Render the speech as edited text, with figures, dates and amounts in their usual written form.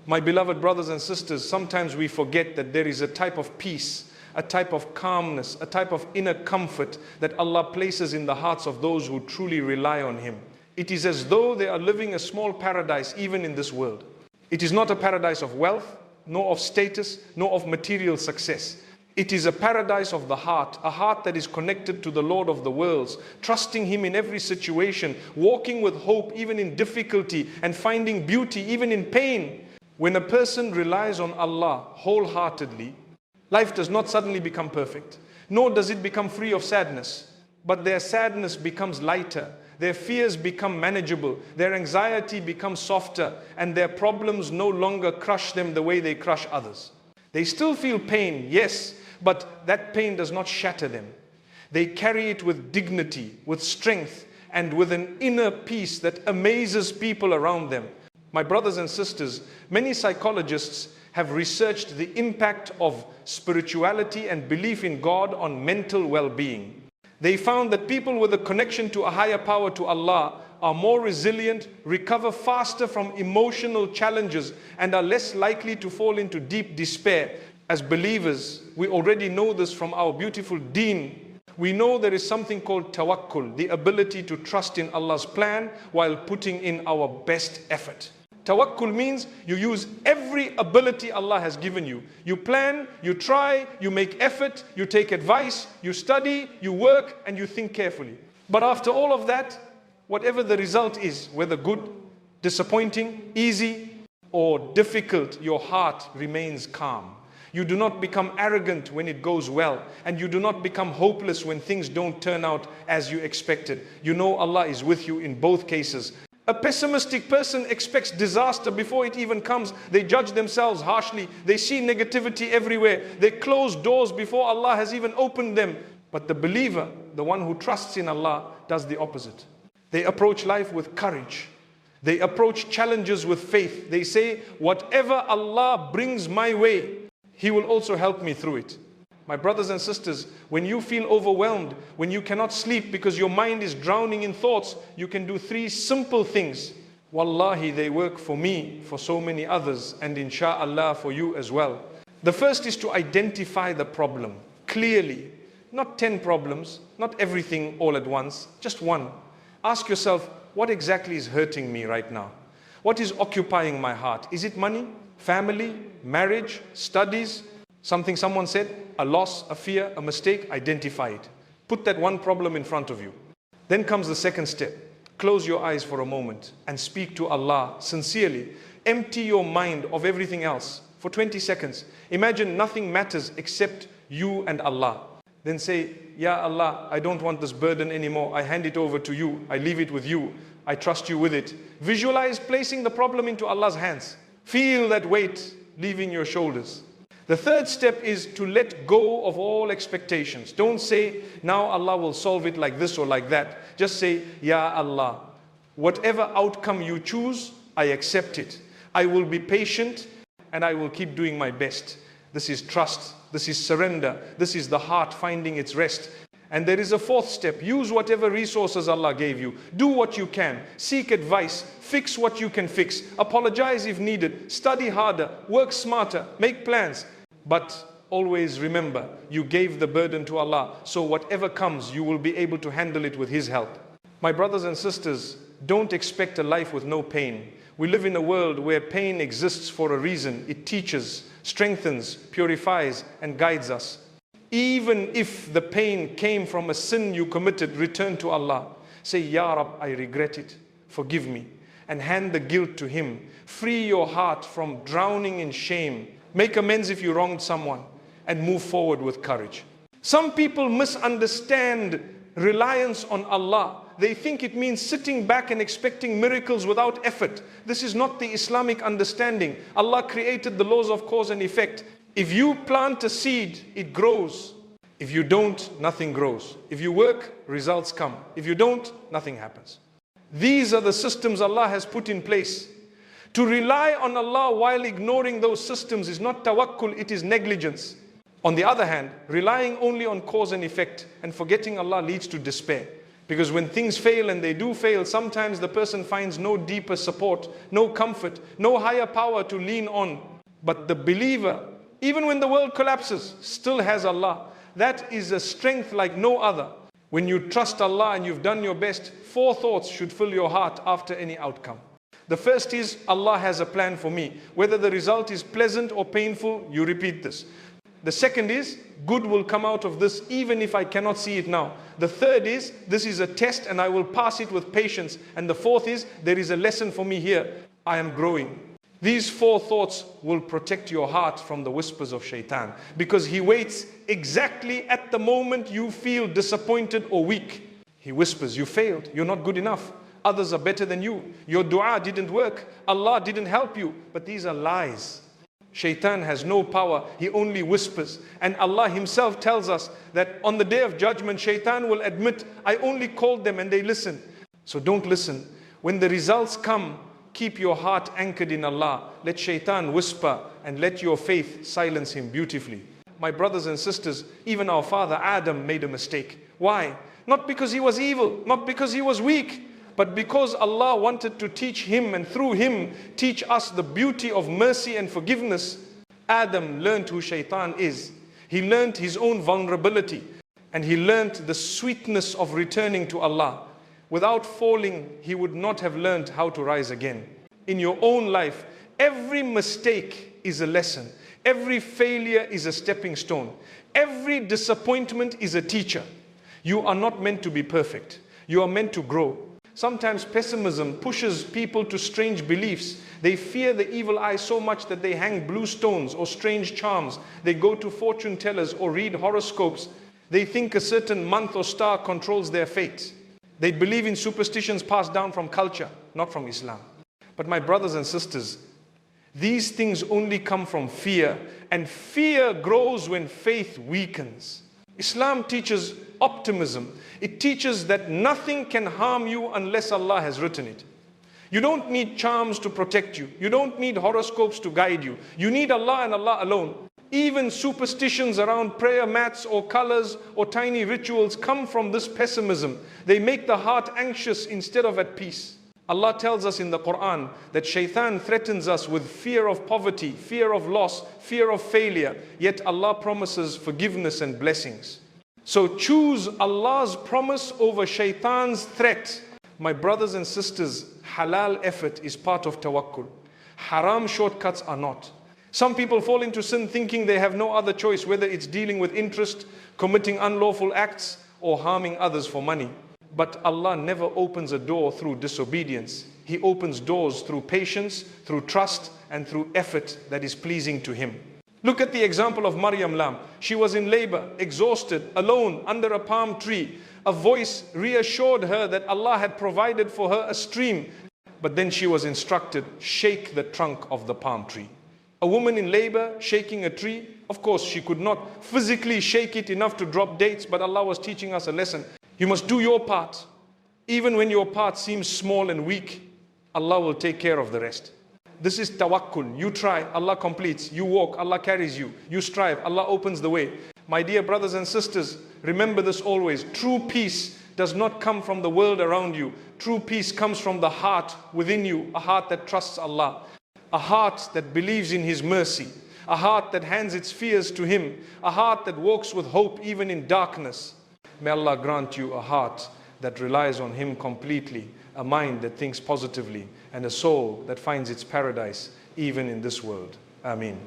My beloved brothers and sisters, sometimes we forget that there is a type of peace, a type of calmness, a type of inner comfort that Allah places in the hearts of those who truly rely on Him. It is as though they are living a small paradise even in this world. It is not a paradise of wealth, nor of status, nor of material success. It is a paradise of the heart, a heart that is connected to the Lord of the worlds, trusting Him in every situation, walking with hope even in difficulty, and finding beauty even in pain. When a person relies on Allah wholeheartedly, life does not suddenly become perfect, nor does it become free of sadness, but their sadness becomes lighter, their fears become manageable, their anxiety becomes softer, and their problems no longer crush them the way they crush others. They still feel pain, yes, but that pain does not shatter them. They carry it with dignity, with strength, and with an inner peace that amazes people around them. My brothers and sisters, many psychologists have researched the impact of spirituality and belief in God on mental well-being. They found that people with a connection to a higher power, to Allah, are more resilient, recover faster from emotional challenges, and are less likely to fall into deep despair. As believers, we already know this from our beautiful deen. We know there is something called tawakkul, the ability to trust in Allah's plan while putting in our best effort. Tawakkul means you use every ability Allah has given you. You plan, you try, you make effort, you take advice, you study, you work, and you think carefully. But after all of that, whatever the result is, whether good, disappointing, easy, or difficult, your heart remains calm. You do not become arrogant when it goes well, and you do not become hopeless when things don't turn out as you expected. You know Allah is with you in both cases. A pessimistic person expects disaster before it even comes. They judge themselves harshly. They see negativity everywhere. They close doors before Allah has even opened them. But the believer, the one who trusts in Allah, does the opposite. They approach life with courage. They approach challenges with faith. They say, whatever Allah brings my way, He will also help me through it. My brothers and sisters, when you feel overwhelmed, when you cannot sleep because your mind is drowning in thoughts, you can do 3 simple things. Wallahi, they work for me, for so many others, and insha'Allah for you as well. The first is to identify the problem clearly. Not 10 problems, not everything all at once, just one. Ask yourself, what exactly is hurting me right now? What is occupying my heart? Is it money, family, marriage, studies? Something someone said, a loss, a fear, a mistake, identify it. Put that one problem in front of you. Then comes the second step. Close your eyes for a moment and speak to Allah sincerely. Empty your mind of everything else for 20 seconds. Imagine nothing matters except you and Allah. Then say, Ya Allah, I don't want this burden anymore. I hand it over to you. I leave it with you. I trust you with it. Visualize placing the problem into Allah's hands. Feel that weight leaving your shoulders. The third step is to let go of all expectations. Don't say, now Allah will solve it like this or like that. Just say, Ya Allah, whatever outcome you choose, I accept it. I will be patient and I will keep doing my best. This is trust. This is surrender. This is the heart finding its rest. And there is a fourth step. Use whatever resources Allah gave you. Do what you can. Seek advice. Fix what you can fix. Apologize if needed. Study harder. Work smarter. Make plans. But always remember, you gave the burden to Allah. So whatever comes, you will be able to handle it with His help. My brothers and sisters, don't expect a life with no pain. We live in a world where pain exists for a reason. It teaches, strengthens, purifies, and guides us. Even if the pain came from a sin you committed, return to Allah. Say, Ya Rab, I regret it. Forgive me. And hand the guilt to Him. Free your heart from drowning in shame. Make amends if you wronged someone. And move forward with courage. Some people misunderstand reliance on Allah. They think it means sitting back and expecting miracles without effort. This is not the Islamic understanding. Allah created the laws of cause and effect. If you plant a seed, it grows. If you don't, nothing grows. If you work, results come. If you don't, nothing happens. These are the systems Allah has put in place. To rely on Allah while ignoring those systems is not tawakkul, it is negligence. On the other hand, relying only on cause and effect and forgetting Allah leads to despair. Because when things fail, and they do fail, sometimes the person finds no deeper support, no comfort, no higher power to lean on. But the believer, even when the world collapses, still has Allah. That is a strength like no other. When you trust Allah and you've done your best, 4 thoughts should fill your heart after any outcome. The first is, Allah has a plan for me. Whether the result is pleasant or painful, you repeat this. The second is, good will come out of this even if I cannot see it now. The third is, this is a test and I will pass it with patience. And the fourth is, there is a lesson for me here. I am growing. These 4 thoughts will protect your heart from the whispers of shaitan, because he waits exactly at the moment you feel disappointed or weak. He whispers, you failed, you're not good enough, others are better than you, your dua didn't work, Allah didn't help you. But these are lies. Shaitan has no power, he only whispers. And Allah himself tells us that on the day of judgment, shaitan will admit, I only called them and they listened. So don't listen. When the results come, keep your heart anchored in Allah. Let shaitan whisper and let your faith silence him beautifully. My brothers and sisters, even our father Adam made a mistake. Why? Not because he was evil, not because he was weak, but because Allah wanted to teach him, and through him teach us the beauty of mercy and forgiveness. Adam learned who shaitan is. He learned his own vulnerability, and he learned the sweetness of returning to Allah. Without falling, he would not have learned how to rise again. In your own life, every mistake is a lesson. Every failure is a stepping stone. Every disappointment is a teacher. You are not meant to be perfect. You are meant to grow. Sometimes pessimism pushes people to strange beliefs. They fear the evil eye so much that they hang blue stones or strange charms. They go to fortune tellers or read horoscopes. They think a certain month or star controls their fate. They believe in superstitions passed down from culture, not from Islam. But my brothers and sisters, these things only come from fear, and fear grows when faith weakens. Islam teaches optimism. It teaches that nothing can harm you unless Allah has written it. You don't need charms to protect you. You don't need horoscopes to guide you. You need Allah and Allah alone. Even superstitions around prayer mats or colors or tiny rituals come from this pessimism. They make the heart anxious instead of at peace. Allah tells us in the Quran that shaitan threatens us with fear of poverty, fear of loss, fear of failure. Yet Allah promises forgiveness and blessings. So choose Allah's promise over shaitan's threat. My brothers and sisters, halal effort is part of tawakkul. Haram shortcuts are not. Some people fall into sin thinking they have no other choice, whether it's dealing with interest, committing unlawful acts, or harming others for money. But Allah never opens a door through disobedience. He opens doors through patience, through trust, and through effort that is pleasing to Him. Look at the example of Maryam Lam. She was in labor, exhausted, alone, under a palm tree. A voice reassured her that Allah had provided for her a stream. But then she was instructed, shake the trunk of the palm tree. A woman in labor shaking a tree, of course she could not physically shake it enough to drop dates, but Allah was teaching us a lesson. You must do your part. Even when your part seems small and weak, Allah will take care of the rest. This is tawakkul. You try, Allah completes. You walk, Allah carries you. You strive, Allah opens the way. My dear brothers and sisters, remember this always. True peace does not come from the world around you. True peace comes from the heart within you, a heart that trusts Allah. A heart that believes in His mercy. A heart that hands its fears to Him. A heart that walks with hope even in darkness. May Allah grant you a heart that relies on Him completely, a mind that thinks positively, and a soul that finds its paradise even in this world. Ameen.